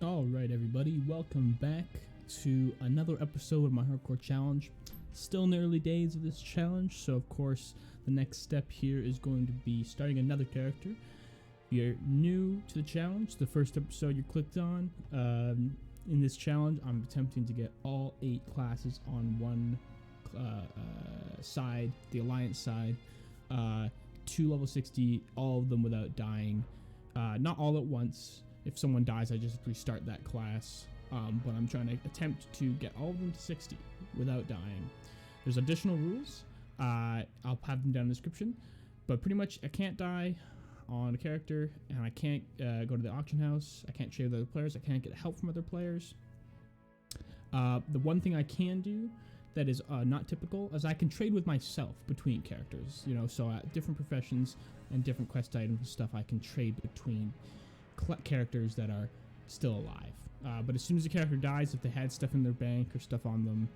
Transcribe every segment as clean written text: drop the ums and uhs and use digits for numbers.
Alright everybody, welcome back to another episode of my hardcore challenge. Still in the early days of this challenge, so of course the next step here is going to be starting another character. If you're new to the challenge, the first episode you clicked on, in this challenge I'm attempting to get all 8 classes on one side, the Alliance side, to level 60, all of them without dying. Not all at once. If someone dies, I just restart that class, but I'm trying to attempt to get all of them to 60 without dying. There's additional rules. I'll have them down in the description, but pretty much I can't die on a character, and I can't go to the auction house. I can't trade with other players. I can't get help from other players. The one thing I can do that is not typical is I can trade with myself between characters. You know, so at different professions and different quest items and stuff, I can trade between characters that are still alive. But as soon as a character dies, if they had stuff in their bank or stuff on them,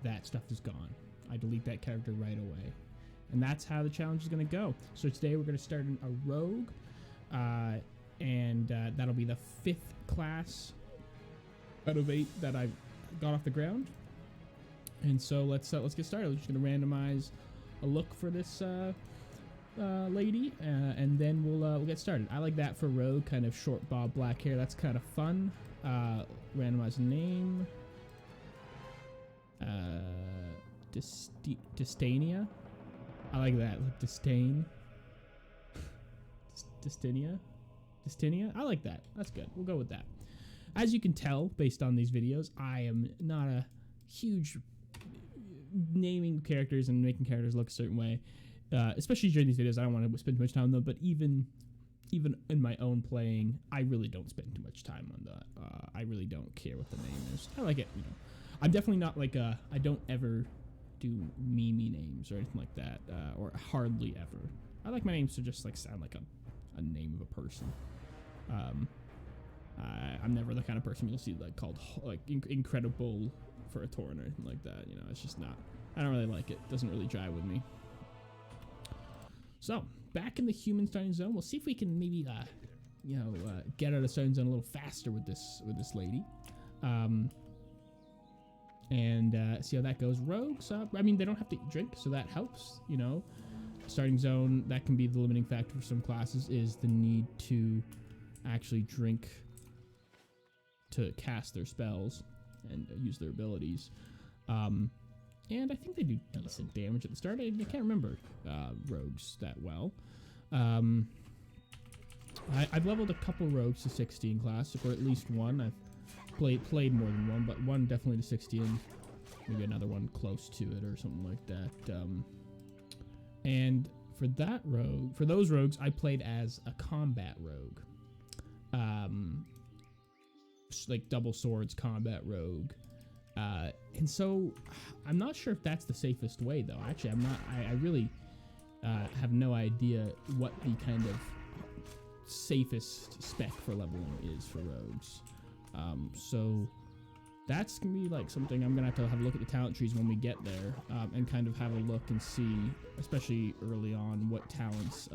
that stuff is gone. I delete that character right away. And that's how the challenge is going to go. So today we're going to start a rogue, and that'll be the 5th class out of 8 that I've got off the ground. And so let's get started. We're just going to randomize a look for this lady, and then we'll get started. I like that for rogue, kind of short bob, black hair. That's kind of fun. Randomize name. Dystania. I like that. Like disdain. Dystinia. I like that. That's good. We'll go with that. As you can tell, based on these videos, I am not a huge naming characters and making characters look a certain way. Especially during these videos, I don't want to spend too much time on them, but even in my own playing, I really don't spend too much time on that. I really don't care what the name is. I like it, you know. I'm definitely not like I don't ever do meme names or anything like that, or hardly ever. I like my names to just like sound like a name of a person. I'm never the kind of person you'll see like called like incredible for a Tauren or anything like that. You know, it's just not. I don't really like it. Doesn't really jive with me. So, back in the human starting zone, we'll see if we can maybe, get out of starting zone a little faster with this lady, and see how that goes. Rogues, I mean, they don't have to drink, so that helps. You know, starting zone, that can be the limiting factor for some classes, is the need to actually drink to cast their spells and use their abilities. And I think they do decent damage at the start. I can't remember rogues that well. I've leveled a couple rogues to 60 in classic, or at least one. I've played more than one, but one definitely to 60, and maybe another one close to it or something like that. And for those rogues, I played as a combat rogue. Like double swords combat rogue. And so I'm not sure if that's the safest way, though. Actually, I'm not. I really have no idea what the kind of safest spec for leveling is for rogues. So that's gonna be like something I'm gonna have to have a look at the talent trees when we get there, and kind of have a look and see, especially early on, what talents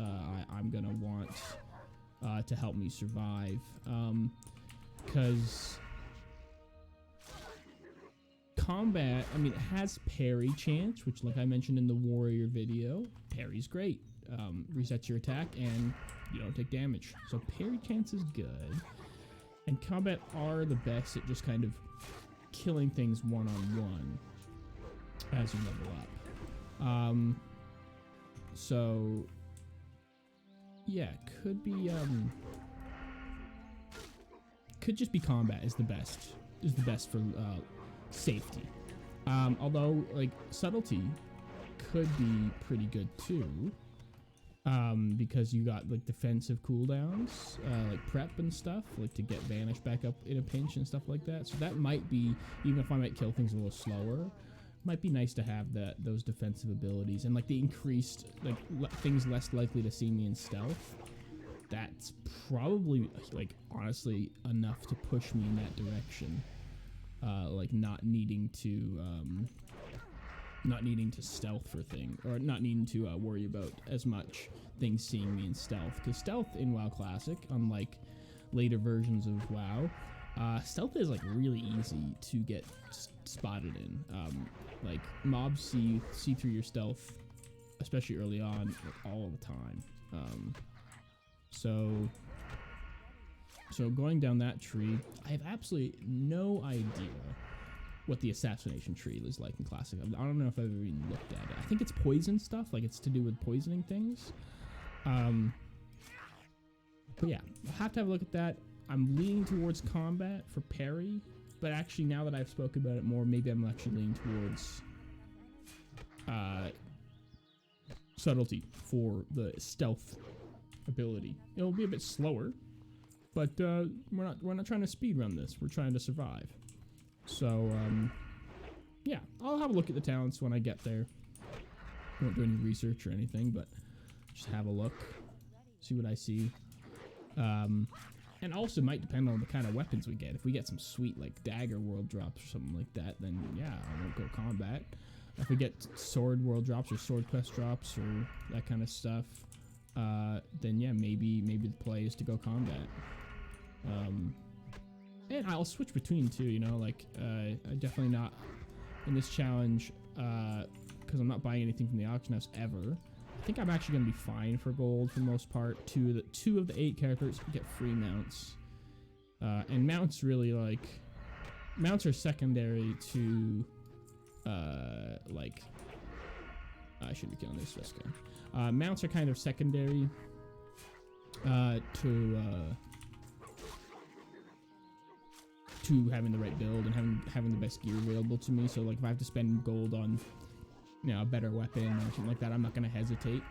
I'm gonna want to help me survive. Because combat, I mean, it has parry chance, which, like I mentioned in the warrior video, parry's great. Resets your attack and you don't take damage. So parry chance is good. And combat are the best at just kind of killing things one-on-one as you level up. So yeah, could be could just be combat is the best for safety. Although like subtlety could be pretty good too, because you got like defensive cooldowns, like prep and stuff, like to get vanish back up in a pinch and stuff like that. So that might be, even if I might kill things a little slower, might be nice to have those defensive abilities, and like the increased things less likely to see me in stealth. That's probably, like, honestly enough to push me in that direction. Like not needing to stealth for things, or not needing to worry about as much things seeing me in stealth. Because stealth in WoW Classic, unlike later versions of WoW, Stealth is like really easy to get spotted in. Like mobs see through your stealth, especially early on, like, all the time. So going down that tree, I have absolutely no idea what the assassination tree is like in Classic. I don't know if I've ever even looked at it. I think it's poison stuff, like it's to do with poisoning things. But yeah, I'll have to have a look at that. I'm leaning towards combat for parry, but actually now that I've spoken about it more, maybe I'm actually leaning towards subtlety for the stealth ability. It'll be a bit slower, but we're not trying to speed run this. We're trying to survive. So yeah, I'll have a look at the talents when I get there. I won't do any research or anything, but just have a look, see what I see. And also might depend on the kind of weapons we get. If we get some sweet like dagger world drops or something like that, then yeah, I won't go combat. If we get sword world drops or sword quest drops or that kind of stuff, then yeah, maybe the play is to go combat. And I'll switch between two, you know, like I definitely not in this challenge because I'm not buying anything from the auction house ever. I think I'm actually going to be fine for gold for the most part. Two of the 8 characters get free mounts. And mounts really, like... Mounts are secondary to... like... I shouldn't be killing this guy. Mounts are kind of secondary to having the right build and having the best gear available to me. So, like, if I have to spend gold on... you know, a better weapon or something like that, I'm not going to hesitate,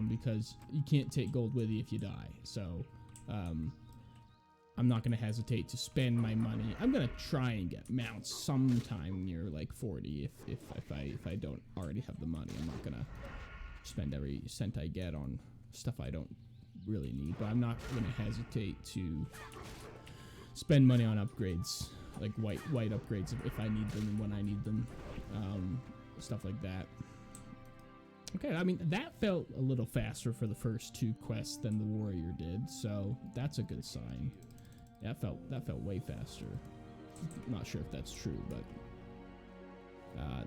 because you can't take gold with you if you die. So, I'm not going to hesitate to spend my money. I'm going to try and get mounts sometime near like 40 if I don't already have the money. I'm not going to spend every cent I get on stuff I don't really need, but I'm not going to hesitate to spend money on upgrades, like white upgrades if I need them and when I need them. Stuff like that. Okay, I mean, that felt a little faster for the first 2 quests than the warrior did, so that's a good sign. That felt way faster. Not sure if that's true, but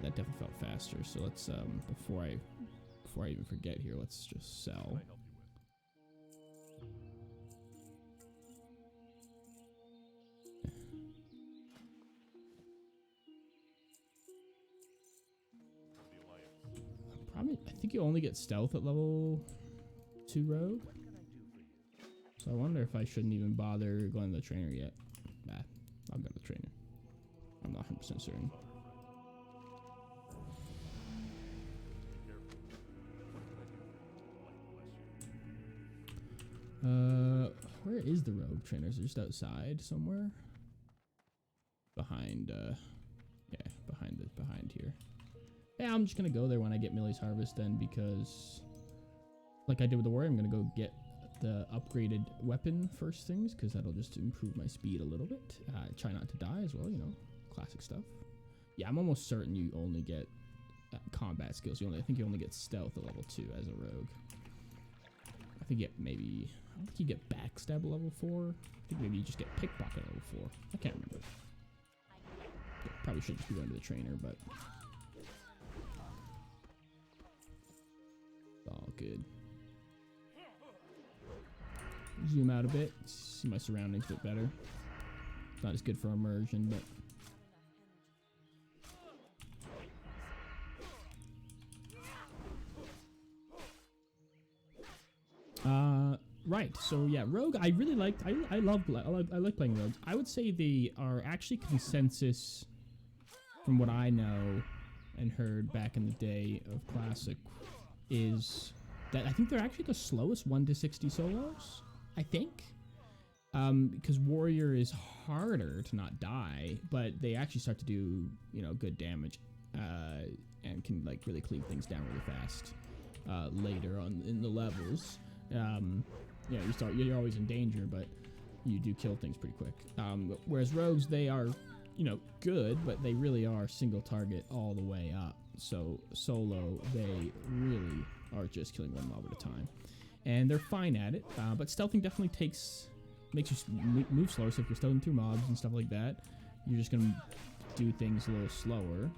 that definitely felt faster. So let's before I even forget here, let's just sell. I think you only get stealth at level 2 rogue. So I wonder if I shouldn't even bother going to the trainer yet. Nah, I'll go to the trainer. I'm not 100% certain. Where is the rogue trainer? Is it just outside somewhere? Behind, yeah, behind here. Yeah, I'm just gonna go there when I get Millie's Harvest then, because like I did with the warrior, I'm gonna go get the upgraded weapon first things, because that'll just improve my speed a little bit. Try not to die as well, you know, classic stuff. Yeah, I'm almost certain you only get combat skills. I think you only get stealth at level 2 as a rogue. I think you get maybe, I don't think you get backstab at level 4. I think maybe you just get pickpocket at level 4. I can't remember. Yeah, probably should just be going to the trainer, but all good. Zoom out a bit, see my surroundings a bit better. Not as good for immersion, but right. So yeah, rogue. I really liked. I like playing rogues. I would say they are actually consensus, from what I know and heard back in the day of Classic, is that I think they're actually the slowest 1 to 60 solos. I think, because warrior is harder to not die, but they actually start to do, you know, good damage, and can like really cleave things down really fast later on in the levels. Yeah, you're always in danger, but you do kill things pretty quick. Whereas rogues, they are, you know, good, but they really are single target all the way up. So solo, they really are just killing one mob at a time, and they're fine at it. But stealthing definitely takes makes you move slower. So if you're stumbling through mobs and stuff like that, you're just gonna do things a little slower.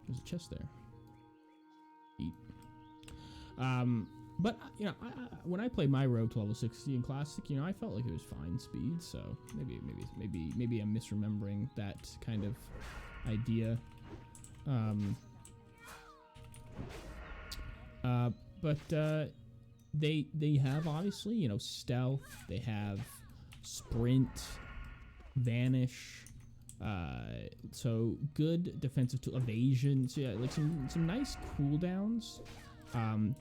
There's a chest there. Eat. But you know, when I played my rogue to level 60 in classic, you know, I felt like it was fine speed. So maybe I'm misremembering that kind of idea. But they have, obviously, you know, stealth. They have sprint, vanish. So good defensive tool, evasion. So yeah, like some nice cooldowns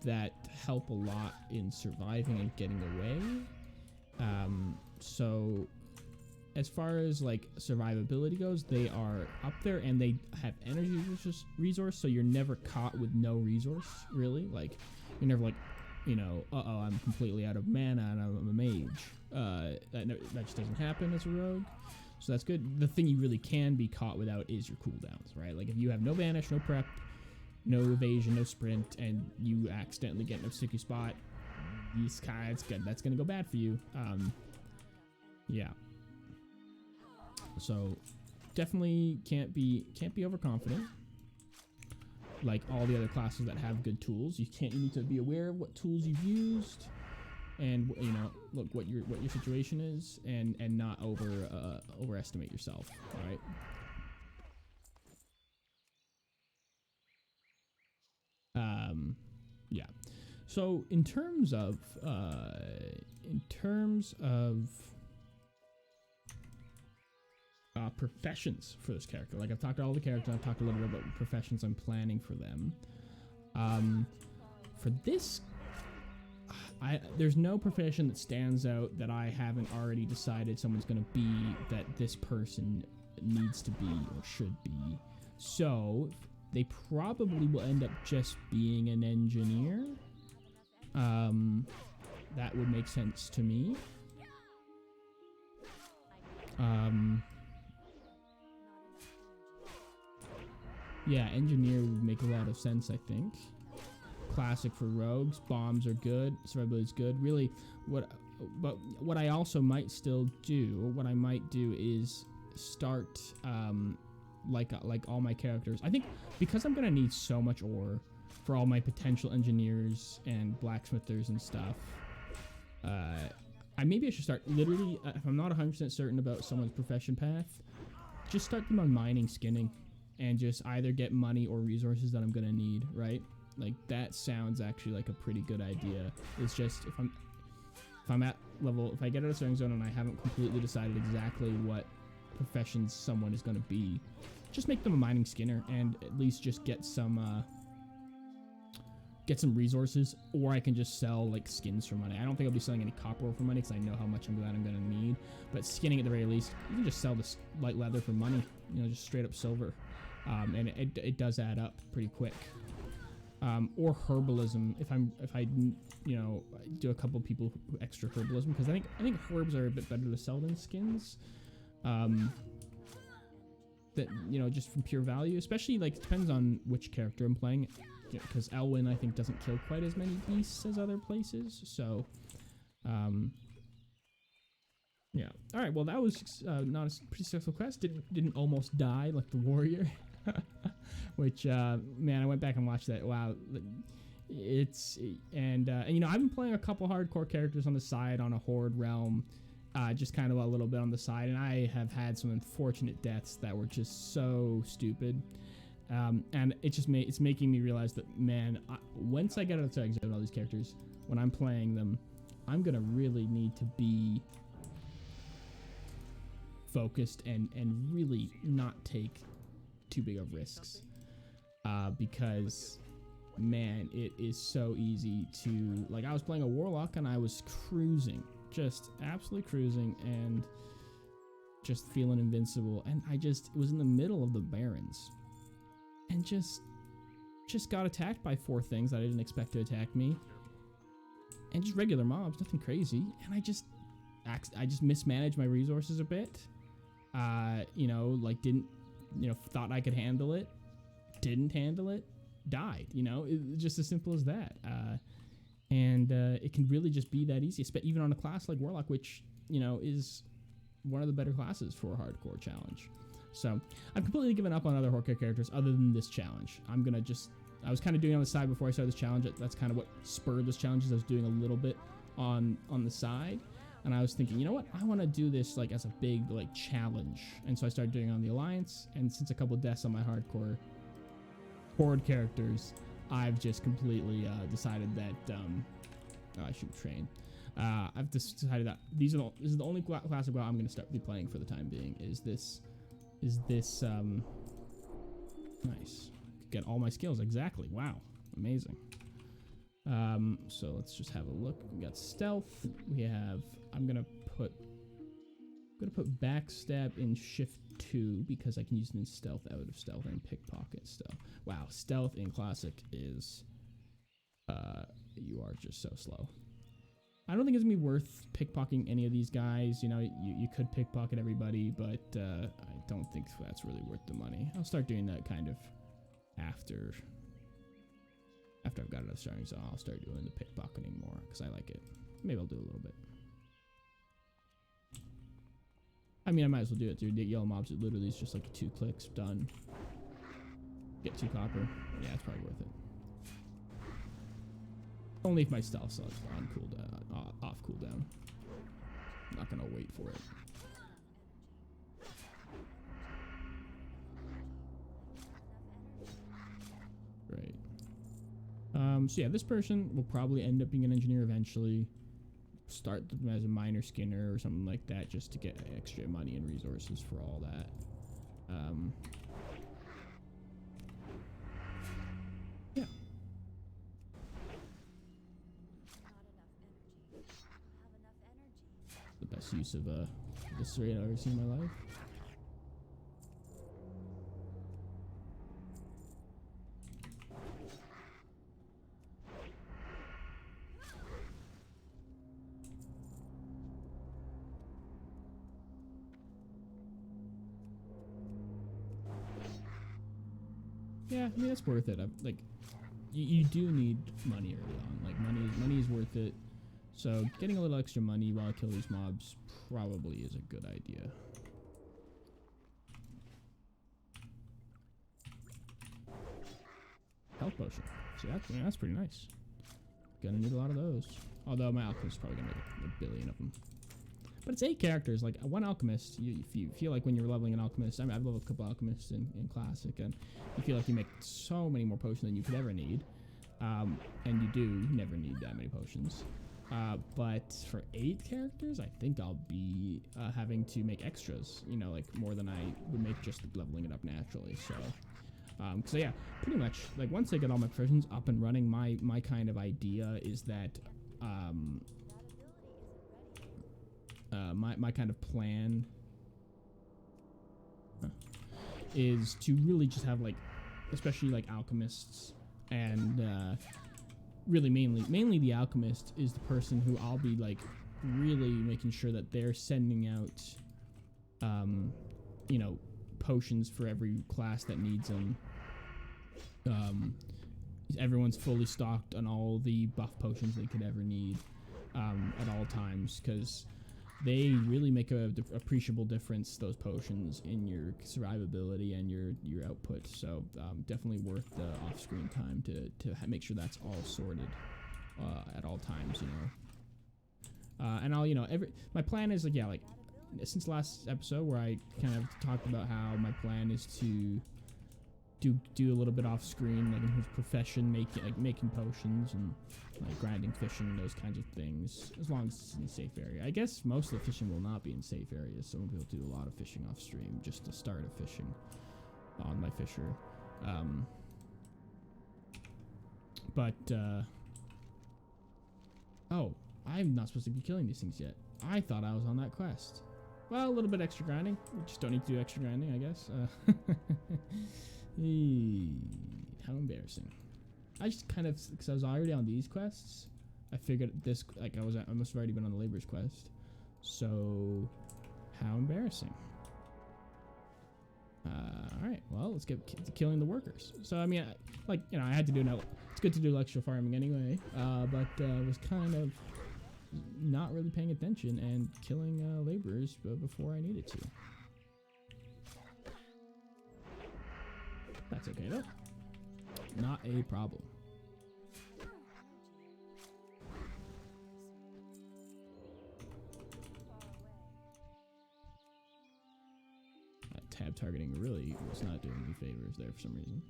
that help a lot in surviving and getting away. So as far as like survivability goes, they are up there, and they have energy resource, so you're never caught with no resource, really. Like, you're never like, you know, I'm completely out of mana and I'm a mage. That just doesn't happen as a rogue, so that's good. The thing you really can be caught without is your cooldowns, right? Like, if you have no vanish, no prep, no evasion, no sprint, and you accidentally get in a sticky spot, it's good. That's gonna go bad for you. Yeah. So definitely can't be overconfident. Like all the other classes that have good tools, you need to be aware of what tools you've used, and you know, look what your situation is, and not overestimate yourself. All right. Yeah. So in terms of professions for this character, like I've talked to all the characters, I've talked a little bit about professions I'm planning for them. For this, there's no profession that stands out that I haven't already decided someone's going to be, that this person needs to be or should be. So they probably will end up just being an engineer. That would make sense to me. Yeah, engineer would make a lot of sense, I think. Classic for rogues. Bombs are good. Survivability is good. Really, what I also might still do, or what I might do, is start like all my characters. I think because I'm gonna need so much ore for all my potential engineers and blacksmithers and stuff, maybe I should start literally, if I'm not 100% certain about someone's profession path, just start them on mining, skinning, and just either get money or resources that I'm gonna need, right? Like, that sounds actually like a pretty good idea. It's just, if I'm at level, if I get out of certain zone and I haven't completely decided exactly what professions someone is gonna be, just make them a mining skinner, and at least just get some resources, or I can just sell like skins for money. I don't think I'll be selling any copper ore for money because I know how much I'm gonna need, but skinning at the very least, you can just sell this light leather for money, you know, just straight up silver. And it does add up pretty quick. Or herbalism, if I you know, do a couple people extra herbalism, because I think herbs are a bit better to sell than skins. That, you know, just from pure value, especially, like, it depends on which character I'm playing, because Elwyn, I think, doesn't kill quite as many beasts as other places. So yeah. All right, well, that was not a pretty successful quest. Didn't almost die like the warrior. Which, man, I went back and watched that. Wow. And you know, I've been playing a couple hardcore characters on the side on a horde realm, just kind of a little bit on the side, and I have had some unfortunate deaths that were just so stupid. And it's making me realize that, man, once I get out to exit all these characters, when I'm playing them, I'm gonna really need to be focused and really not take too big of risks, because, man, it is so easy to, like, I was playing a warlock and I was cruising, just absolutely cruising, and just feeling invincible, and I was in the middle of the barrens and just got attacked by 4 things that I didn't expect to attack me, and just regular mobs, nothing crazy, and I just mismanaged my resources a bit. You know, like, thought I could handle it, didn't handle it, died, you know, just as simple as that. And it can really just be that easy, even on a class like Warlock, which, you know, is one of the better classes for a hardcore challenge. So I've completely given up on other hardcore characters other than this challenge. I'm going to I was kind of doing on the side before I started this challenge. That's kind of what spurred this challenge. I was doing a little bit on the side. And I was thinking, you know what? I want to do this like as a big like challenge. And so I started doing it on the Alliance. And since a couple of deaths on my hardcore horde characters, I've just completely decided that I should train. I've just decided that this is the only class of WoW I'm going to start be playing for the time being. Is this nice? Get all my skills exactly. Wow, amazing. So let's just have a look. We got stealth. We have. I'm gonna put backstab in shift 2 because I can use it in stealth, out of stealth, and pickpocket stealth. Wow, stealth in classic is you are just so slow. I don't think it's gonna be worth pickpocketing any of these guys. You know, you could pickpocket everybody, but I don't think that's really worth the money. I'll start doing that kind of after I've got enough starting, so I'll start doing the pickpocketing more because I like it. Maybe I'll do a little bit. I mean, I might as well do it through the yellow mobs. It literally is just like 2 clicks, done. Get 2 copper. Yeah, it's probably worth it. Only if my stealth is on cooldown, off cooldown. I'm not gonna wait for it. Right. So yeah, this person will probably end up being an engineer eventually. Start them as a minor skinner or something like that, just to get extra money and resources for all that. Yeah. The best use of this rate I've ever seen in my life. Yeah, I mean, that's worth it. Like, you do need money early on. Like, money is worth it. So getting a little extra money while I kill these mobs probably is a good idea. Health potion. See, that's pretty nice. Gonna need a lot of those. Although my alchemist is probably gonna make a billion of them. But it's 8 characters, like one alchemist. If you feel like when you're leveling an alchemist, I mean, I've leveled a couple alchemists in classic, and you feel like you make so many more potions than you could ever need. And you do never need that many potions. But for 8 characters, I think I'll be having to make extras, you know, like more than I would make just leveling it up naturally. So yeah, pretty much, like once I get all my proficiencies up and running, my kind of idea is that my kind of plan is to really just have, like, especially like alchemists, and really mainly the alchemist is the person who I'll be like really making sure that they're sending out you know, potions for every class that needs them. Everyone's fully stocked on all the buff potions they could ever need at all times, because they really make a appreciable difference, those potions, in your survivability and your output. So definitely worth the off-screen time to make sure that's all sorted at all times, you know. And I'll, you know, my plan is, like, yeah, like since last episode where I kind of talked about how my plan is to do a little bit off screen, like in his profession, making potions and like grinding, fishing, those kinds of things, as long as it's in a safe area. I guess most of the fishing will not be in safe areas, so we'll do a lot of fishing off stream just to start a fishing on my fisher. Oh, I'm not supposed to be killing these things yet. I thought I was on that quest. Well, a little bit extra grinding. We just don't need to do extra grinding, I guess. How embarrassing. I just kind of, because I was already on these quests, I figured this, like, I must have already been on the labor's quest. So, how embarrassing. All right, well, let's get to killing the workers. So, I mean, I had to do it's good to do extra farming anyway, but was kind of not really paying attention and killing laborers before I needed to. That's okay, though. Not a problem. Tab targeting really was not doing me favors there for some reason.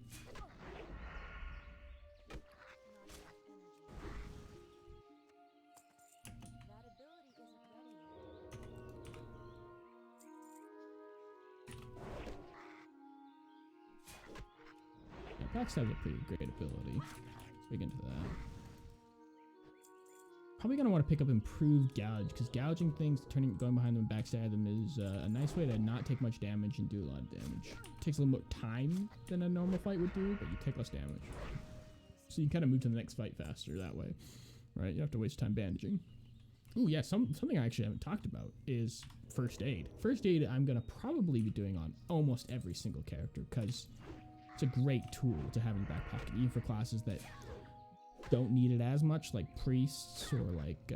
Yeah, Pax has a pretty great ability. Let's dig into that. Probably gonna want to pick up improved gouge, because gouging things, going behind them and backstab them is a nice way to not take much damage and do a lot of damage. It takes a little more time than a normal fight would do, but you take less damage. So you kind of move to the next fight faster that way, right? You don't have to waste time bandaging. Oh yeah, something I actually haven't talked about is first aid. First aid I'm gonna probably be doing on almost every single character, because it's a great tool to have in your back pocket, even for classes that don't need it as much, like priests or like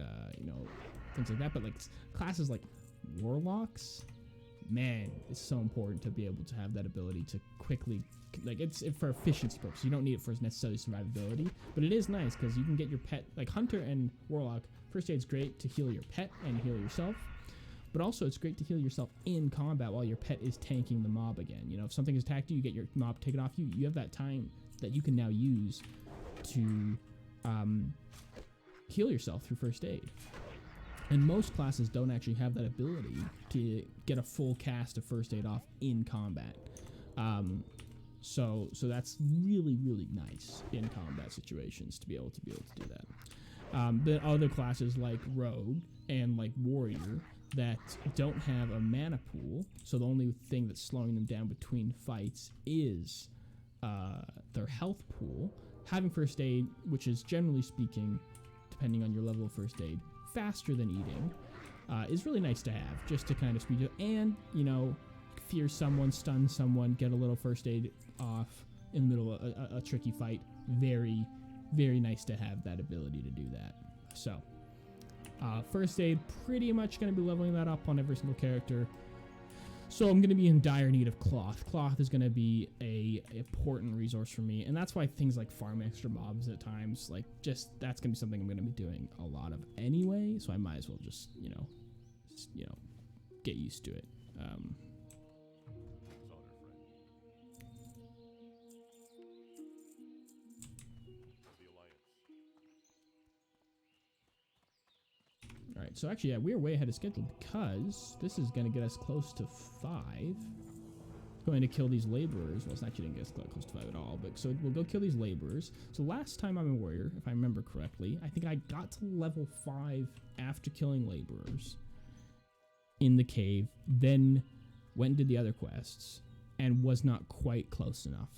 things like that. But like classes like warlocks, man, it's so important to be able to have that ability to quickly, like, it's for efficiency purposes. You don't need it for necessarily survivability, but it is nice because you can get your pet, like hunter and warlock. First aid's great to heal your pet and heal yourself, but also it's great to heal yourself in combat while your pet is tanking the mob again. You know, if something has attacked you, you get your mob taken off you. You have that time that you can now use to heal yourself through first aid. And most classes don't actually have that ability to get a full cast of first aid off in combat. So that's really, really nice in combat situations to be able to do that. The other classes like rogue and like warrior that don't have a mana pool, so the only thing that's slowing them down between fights is their health pool. Having first aid, which is generally speaking, depending on your level of first aid, faster than eating, is really nice to have, just to kind of speed it. And, you know, fear someone, stun someone, get a little first aid off in the middle of a tricky fight. Very, very nice to have that ability to do that. So, first aid, pretty much going to be leveling that up on every single character. So I'm going to be in dire need of cloth. Cloth is going to be a important resource for me, and that's why things like farm extra mobs at times, like, just that's going to be something I'm going to be doing a lot of anyway. So I might as well just get used to it. All right, so actually, yeah, we're way ahead of schedule because this is going to get us close to 5. Going to kill these laborers. Well, it's actually didn't get us close to 5 at all, but so we'll go kill these laborers. So last time I'm a warrior, if I remember correctly, I think I got to level 5 after killing laborers in the cave, then went and did the other quests, and was not quite close enough.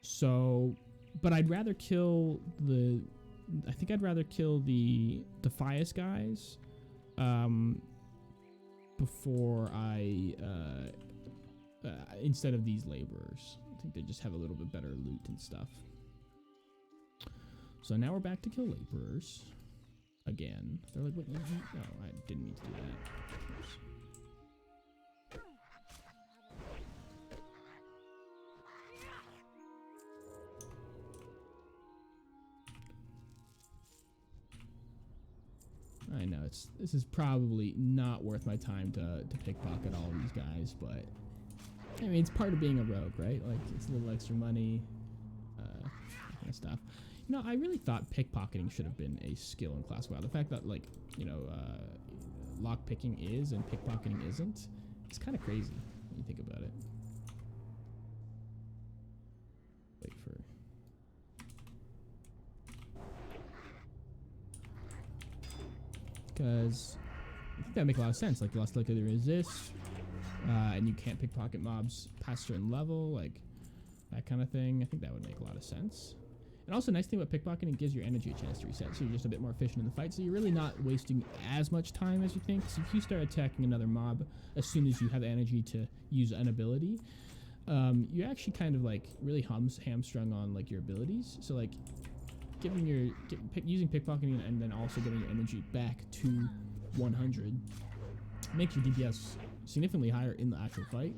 So, but I'd rather kill the... I think I'd rather kill the Defias guys before I instead of these laborers. I think they just have a little bit better loot and stuff. So now we're back to kill laborers again. They're like, what? No, I didn't mean to do that. Oops. I know this is probably not worth my time to pickpocket all these guys, but I mean, it's part of being a rogue, right? Like, it's a little extra money, that kind of stuff. You know, I really thought pickpocketing should have been a skill in Class WoW. The fact that, like, you know, lockpicking is and pickpocketing isn't, it's kind of crazy when you think about it. Wait for... Because I think that makes a lot of sense. Like, less likely to resist, and you can't pickpocket mobs past a certain level, like that kind of thing. I think that would make a lot of sense. And also, nice thing about pickpocketing, gives your energy a chance to reset, so you're just a bit more efficient in the fight. So you're really not wasting as much time as you think. So if you start attacking another mob as soon as you have the energy to use an ability, you're actually kind of like really hamstrung on like your abilities. So like using pickpocketing and then also getting your energy back to 100 makes your DPS significantly higher in the actual fight.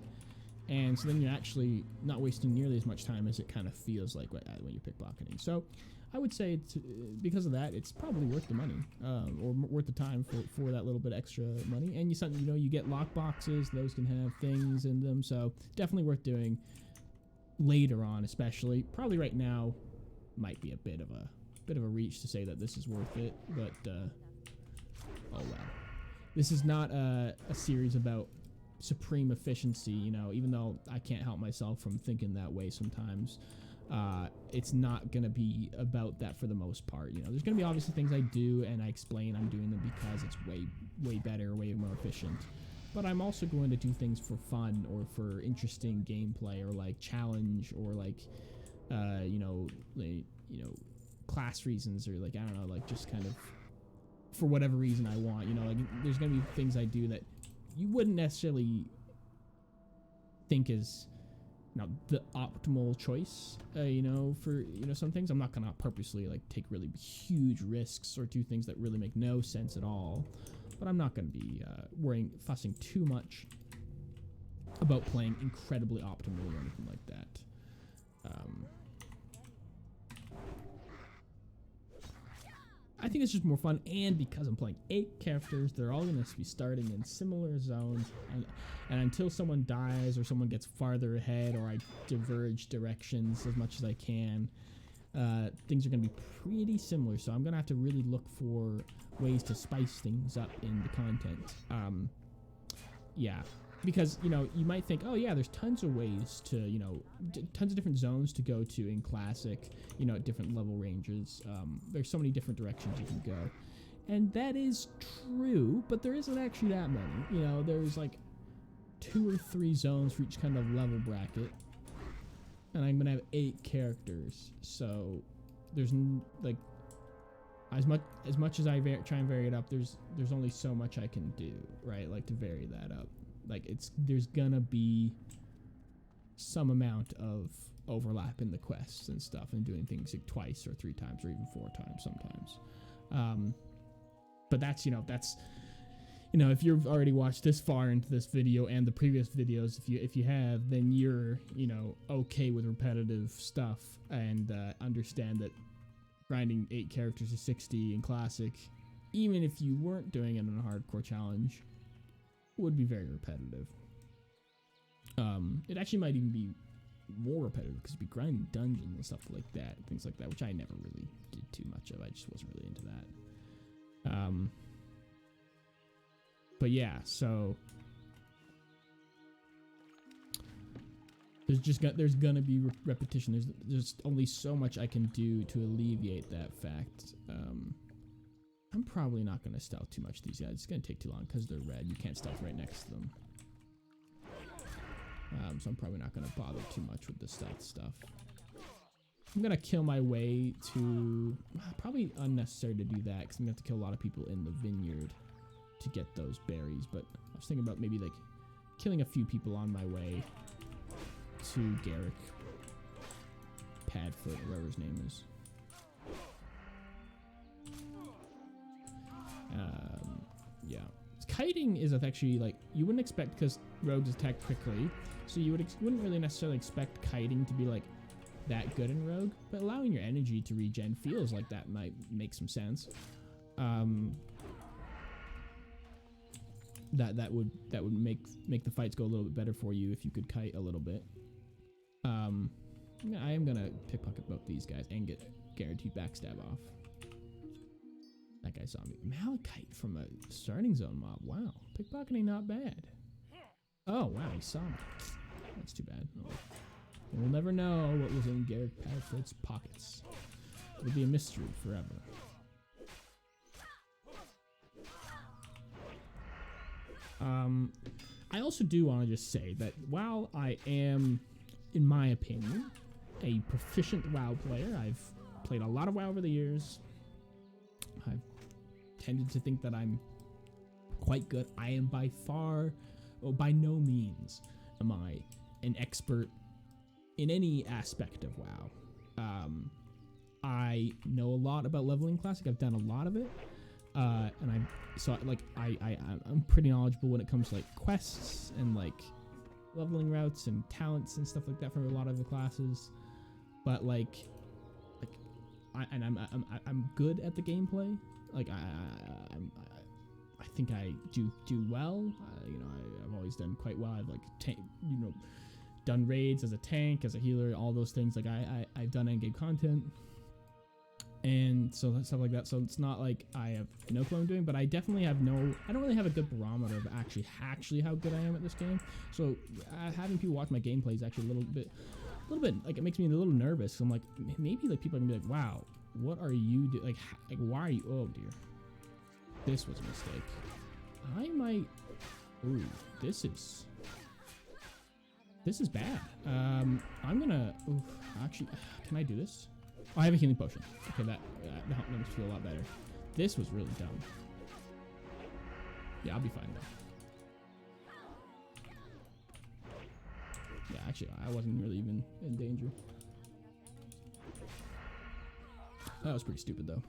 And so then you're actually not wasting nearly as much time as it kind of feels like when you're pickpocketing. So I would say because of that, it's probably worth the money, or worth the time for that little bit extra money. And you get lock boxes; those can have things in them. So definitely worth doing later on, especially. Probably right now might be a bit of a reach to say that this is worth it. But oh well, this is not a series about supreme efficiency, even though I can't help myself from thinking that way sometimes. It's not gonna be about that for the most part. There's gonna be obviously things I do and I explain I'm doing them because it's way better, way more efficient. But I'm also going to do things for fun or for interesting gameplay or like challenge or like class reasons or like I don't know, like just kind of for whatever reason I want. Like there's gonna be things I do that you wouldn't necessarily think is the optimal choice, for some things. I'm not gonna purposely like take really huge risks or do things that really make no sense at all. But I'm not gonna be fussing too much about playing incredibly optimally or anything like that. I think it's just more fun, and because I'm playing 8 characters, they're all going to be starting in similar zones, and until someone dies or someone gets farther ahead or I diverge directions as much as I can, things are going to be pretty similar, so I'm going to have to really look for ways to spice things up in the content. Yeah. Because, you might think, oh yeah, there's tons of ways to, tons of different zones to go to in Classic, at different level ranges. There's so many different directions you can go. And that is true, but there isn't actually that many. There's like 2 or 3 zones for each kind of level bracket. And I'm going to have 8 characters. So there's like, as much as I try and vary it up, there's only so much I can do, right? Like to vary that up. Like there's gonna be some amount of overlap in the quests and stuff and doing things like twice or 3 times or even 4 times sometimes. But that's if you've already watched this far into this video and the previous videos, if you have, then you're, okay with repetitive stuff and understand that grinding 8 characters to 60 in Classic, even if you weren't doing it in a hardcore challenge, would be very repetitive. It actually might even be more repetitive because you'd be grinding dungeons and stuff like that, things like that, which I never really did too much of. I just wasn't really into that. But yeah, so there's gonna be repetition. There's only so much I can do to alleviate that fact. I'm probably not going to stealth too much these guys. It's going to take too long because they're red. You can't stealth right next to them. So I'm probably not going to bother too much with the stealth stuff. I'm going to kill my way to... Probably unnecessary to do that because I'm going to have to kill a lot of people in the vineyard to get those berries. But I was thinking about maybe like killing a few people on my way to Garrick. Padfoot, whatever his name is. Yeah. Kiting is actually like you wouldn't expect because rogues attack quickly, so you wouldn't really necessarily expect kiting to be like that good in rogue. But allowing your energy to regen feels like that might make some sense. That would make the fights go a little bit better for you if you could kite a little bit. I am gonna pickpocket both these guys and get guaranteed backstab off. That guy saw me. Malachite from a starting zone mob. Wow. Pickpocketing not bad. Oh, wow. He saw me. That's too bad. Oh. We'll never know what was in Garrick Padfoot's pockets. It'll be a mystery forever. I also do want to just say that while I am, in my opinion, a proficient WoW player, I've played a lot of WoW over the years. I've tended to think that I'm quite good. I am by no means am I an expert in any aspect of WoW. I know a lot about leveling Classic. I've done a lot of it, and I'm pretty knowledgeable when it comes to like quests and like leveling routes and talents and stuff like that for a lot of the classes. But I'm good at the gameplay. Like I think I do well. I've always done quite well. I've done raids as a tank, as a healer, all those things. Like I've done end game content, and so stuff like that. So it's not like I have no clue what I'm doing, but I definitely have I don't really have a good barometer of actually how good I am at this game. So having people watch my gameplay is actually a little bit like, it makes me a little nervous. I'm like, maybe like people are gonna be like, wow, what are you doing? Like why are you? Oh dear, this was a mistake. I might. Ooh, this is bad. I'm gonna. Ooh, actually, can I do this? Oh, I have a healing potion. Okay, that makes me feel a lot better. This was really dumb. Yeah, I'll be fine though. Yeah, actually, I wasn't really even in danger. That was pretty stupid though.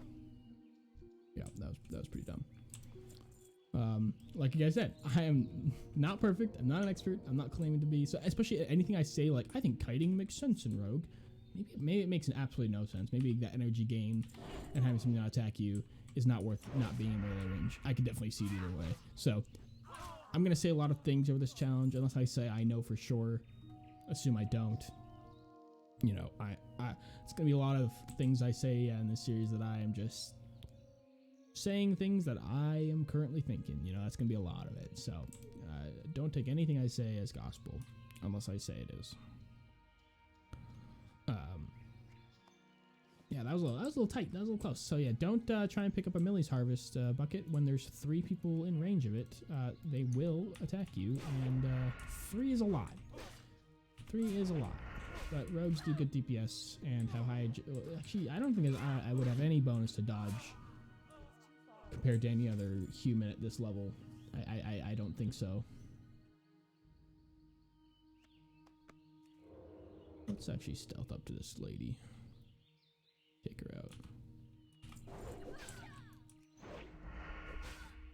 Yeah, that was pretty dumb. Like you guys said, I am not perfect. I'm not an expert. I'm not claiming to be. So especially anything I say, like, I think kiting makes sense in Rogue. Maybe it makes absolutely no sense. Maybe that energy gain and having something not attack you is not worth not being in melee range. I could definitely see it either way. So I'm going to say a lot of things over this challenge, unless I say I know for sure. Assume I don't. You know, it's going to be a lot of things I say in this series that I am just saying things that I am currently thinking. You know, that's going to be a lot of it. So don't take anything I say as gospel, unless I say it is. Yeah, that was a little tight. That was a little close. So yeah, don't try and pick up a Millie's Harvest bucket when there's 3 people in range of it. They will attack you, and 3 is a lot. 3 is a lot. But rogues do good DPS and have high. Actually, I don't think I would have any bonus to dodge compared to any other human at this level. I don't think so. Let's actually stealth up to this lady. Take her out.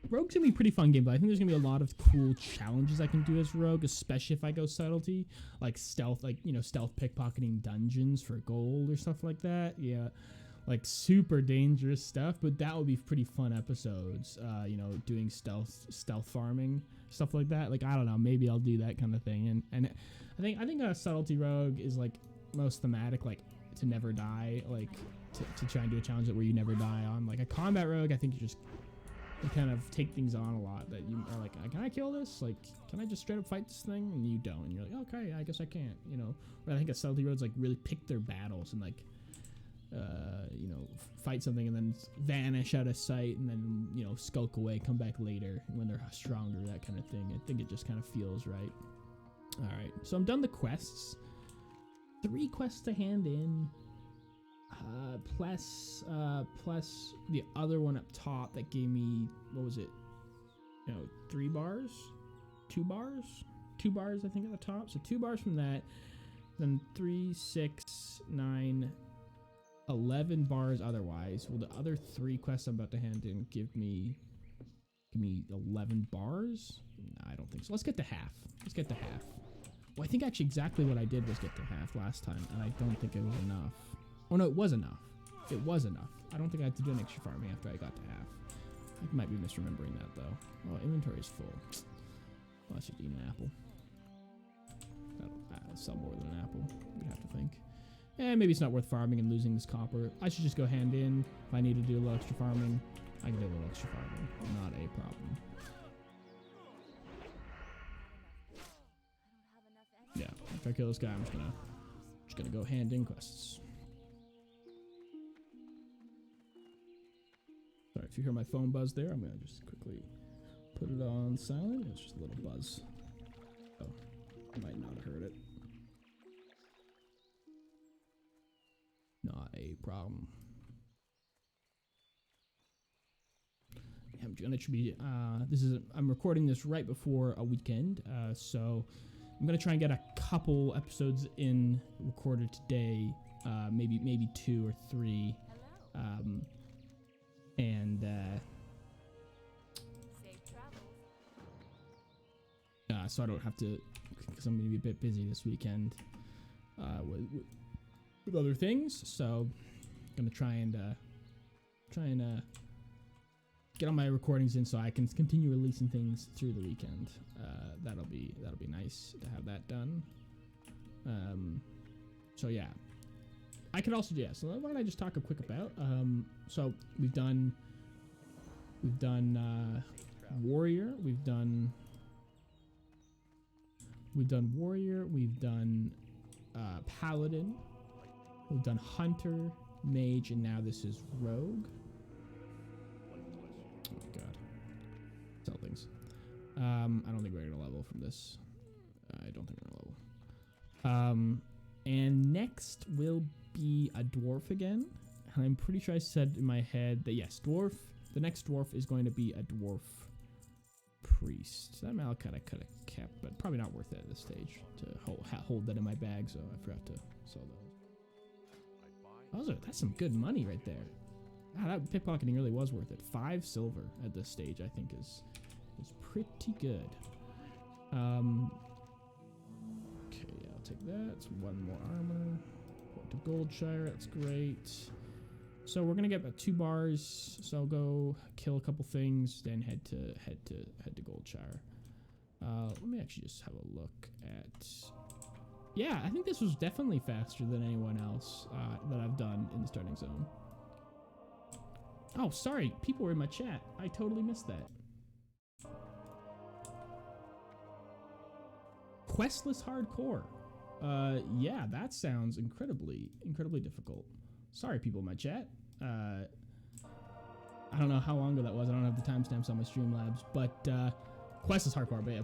Rogue's gonna be a pretty fun game, but I think there's gonna be a lot of cool challenges I can do as Rogue, especially if I go subtlety, like stealth, stealth pickpocketing dungeons for gold or stuff like that. Yeah, like super dangerous stuff, but that would be pretty fun episodes. Doing stealth farming, stuff like that. Like, I don't know, maybe I'll do that kind of thing. And I think a subtlety rogue is like most thematic, like to never die, like to try and do a challenge where you never die on. Like a combat rogue, I think you kind of take things on a lot that you are like, can I kill this? Like, can I just straight up fight this thing? And you don't, and you're like, okay, I guess I can't, you know. But I think a subtlety rogues like really pick their battles and like fight something and then vanish out of sight and then, skulk away, come back later when they're stronger, that kind of thing. I think it just kind of feels right. All right, so I'm done the quests. 3 quests to hand in, plus the other one up top that gave me, what was it? 3 bars? 2 bars? 2 bars, I think, at the top. So 2 bars from that, then 3, 6, 9, 11 bars otherwise. Will the other 3 quests I'm about to hand in give me 11 bars? No, I don't think so. Let's get to half. Well, I think actually exactly what I did was get to half last time, and I don't think it was enough. Oh no, it was enough. I don't think I had to do an extra farming after I got to half. I might be misremembering that though. Oh, inventory is full. Well, I should eat an apple. That'll sell more than an apple, you'd have to think. And maybe it's not worth farming and losing this copper. I should just go hand in. If I need to do a little extra farming, I can do a little extra farming. Not a problem. Yeah, if I kill this guy, I'm just gonna go hand in quests. Sorry if you hear my phone buzz there. I'm gonna just quickly put it on silent. It's just a little buzz. Oh, I might not have heard it. Not a problem. I'm gonna be. I'm recording this right before a weekend, so I'm gonna try and get a couple episodes in recorded today, maybe 2 or 3, and so I don't have to, because I'm gonna be a bit busy this weekend with other things. So I'm gonna try and get all my recordings in so I can continue releasing things through the weekend. That'll be nice to have that done. So yeah, I could also, so why don't I just talk a quick about, so we've done warrior, we've done warrior, we've done paladin, we've done hunter, mage, and now this is rogue. Oh my god. Sell things. I don't think we're gonna level from this. I don't think we're gonna level. And next will be a dwarf again. And I'm pretty sure I said in my head that yes, dwarf. The next dwarf is going to be a dwarf priest. That Malachite I could have kept, but probably not worth it at this stage to hold that in my bag. So I forgot to sell those. That's some good money right there. Wow, that pickpocketing really was worth it. 5 silver at this stage, I think, is pretty good. Okay, yeah, I'll take that. It's 1 more armor. Go to Goldshire. That's great. So we're gonna get about 2 bars. So I'll go kill a couple things, then head to Goldshire. Let me actually just have a look at. Yeah, I think this was definitely faster than anyone else that I've done in the starting zone. Oh, sorry, people were in my chat. I totally missed that. Questless hardcore. Yeah, that sounds incredibly difficult. Sorry, people in my chat. I don't know how long ago that was. I don't have the timestamps on my Streamlabs, but Questless hardcore, but yeah,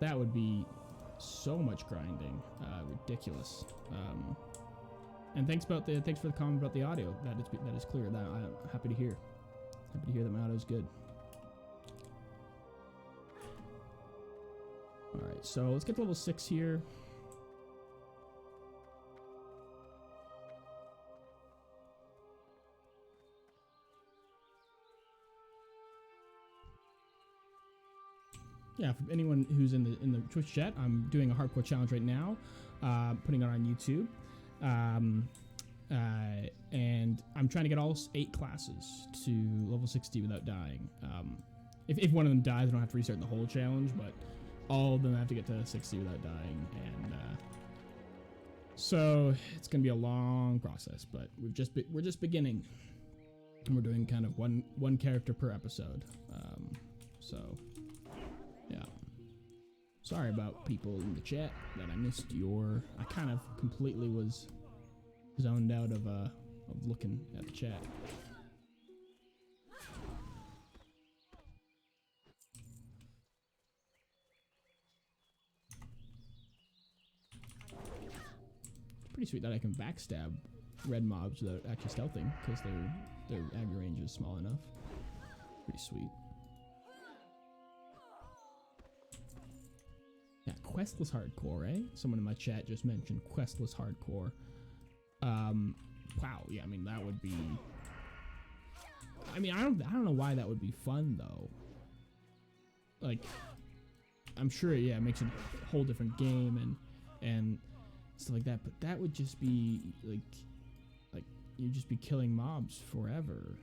that would be so much grinding. Ridiculous. And thanks for the comment about the audio. That is clear. That I'm happy to hear. Happy to hear that my audio is good. All right, so let's get to level 6 here. Yeah, for anyone who's in the Twitch chat, I'm doing a hardcore challenge right now, putting it on YouTube, and I'm trying to get all 8 classes to level 60 without dying. If one of them dies, I don't have to restart the whole challenge, but all of them have to get to 60 without dying, and so it's gonna be a long process. But we're just beginning, and we're doing kind of one character per episode. So. Yeah. Sorry about people in the chat that I missed your. I kind of completely was zoned out of looking at the chat. It's pretty sweet that I can backstab red mobs without actually stealthing, because their aggro range is small enough. Pretty sweet. Yeah, questless hardcore, eh? Someone in my chat just mentioned questless hardcore. Wow, yeah, I mean that would be. I mean, I don't know why that would be fun though. Like, I'm sure, yeah, it makes it a whole different game and stuff like that. But that would just be like you'd just be killing mobs forever.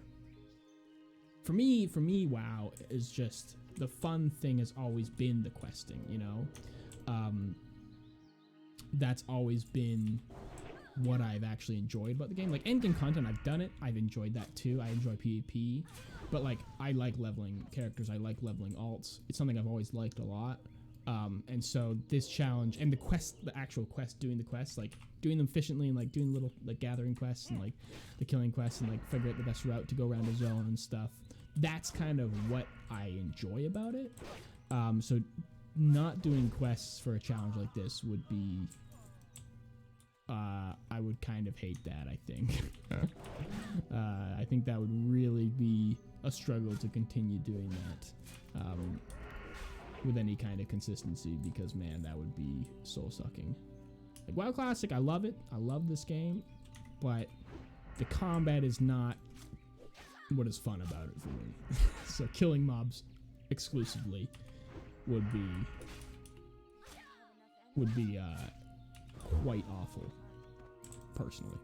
For me, WoW is just. The fun thing has always been the questing, you know? That's always been what I've actually enjoyed about the game. Like, endgame content, I've done it. I've enjoyed that too. I enjoy PvP. But, like, I like leveling characters. I like leveling alts. It's something I've always liked a lot. And so this challenge, and the actual quest, doing the quests, like, doing them efficiently and, like, doing little, like, gathering quests and, like, the killing quests and, like, figure out the best route to go around the zone and stuff. That's kind of what I enjoy about it. So not doing quests for a challenge like this would be, I would kind of hate that, I think. I think that would really be a struggle to continue doing that. with any kind of consistency, because man, that would be soul sucking. Like WoW Classic, I love it. I love this game, but the combat is not what is fun about it for me. So killing mobs exclusively would be quite awful, personally.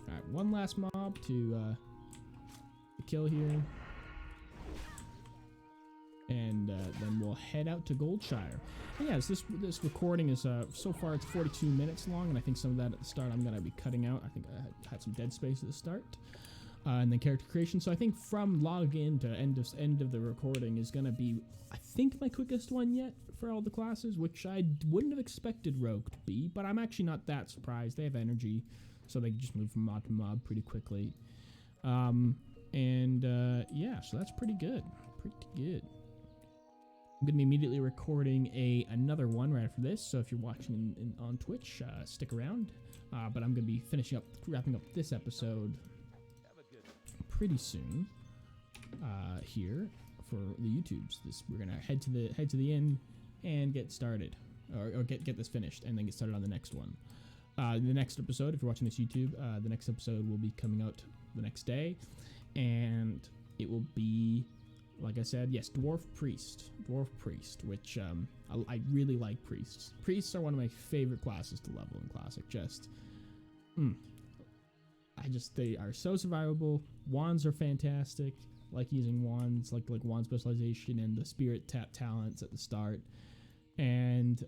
All right, one last mob to kill here, and then we'll head out to Goldshire. And yes, this recording is so far it's 42 minutes long, and I think some of that at the start I'm gonna be cutting out. I think I had some dead space at the start, and then character creation. So I think from login to end of the recording is gonna be, I think, my quickest one yet for all the classes, which I wouldn't have expected Rogue to be, but I'm actually not that surprised. They have energy, so they can just move from mob to mob pretty quickly. Yeah, so that's pretty good. Pretty good. I'm going to be immediately recording another one right after this, so if you're watching on Twitch, stick around. But I'm going to be wrapping up this episode pretty soon here for the YouTubes. We're going to head to the end and get started, or get this finished, and then get started on the next one. The next episode, if you're watching this YouTube, the next episode will be coming out the next day, and it will be, like I said, yes, Dwarf Priest, which I really like priests. Priests are one of my favorite classes to level in Classic. They are so survivable. Wands are fantastic. Like using wands, like wand specialization and the spirit tap talents at the start. And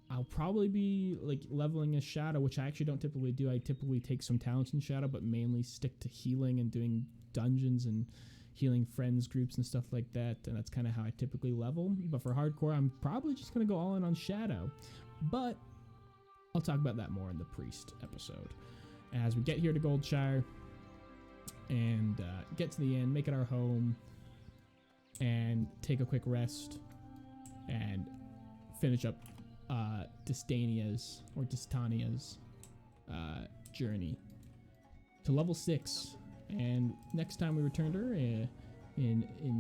I'll probably be like leveling a Shadow, which I actually don't typically do. I typically take some talents in Shadow, but mainly stick to healing and doing dungeons and healing friends groups and stuff like that. And that's kind of how I typically level. But for hardcore, I'm probably just going to go all in on Shadow. But I'll talk about that more in the Priest episode. As we get here to Goldshire and get to the end, make it our home, and take a quick rest and finish up Distania's journey to level 6. And next time we return to her in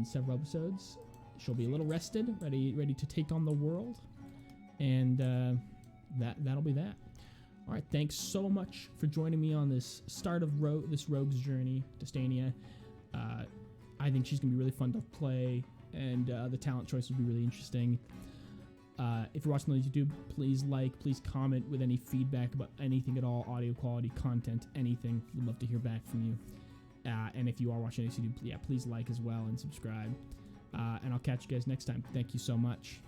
several episodes, she'll be a little rested, ready to take on the world, and that'll be that. All right, thanks so much for joining me on this start of this rogue's journey, Distania. I think she's gonna be really fun to play, and the talent choice will be really interesting. If you're watching on YouTube, please comment with any feedback about anything at all, audio quality, content, anything. We'd love to hear back from you. And if you are watching on YouTube, please like as well and subscribe. And I'll catch you guys next time. Thank you so much.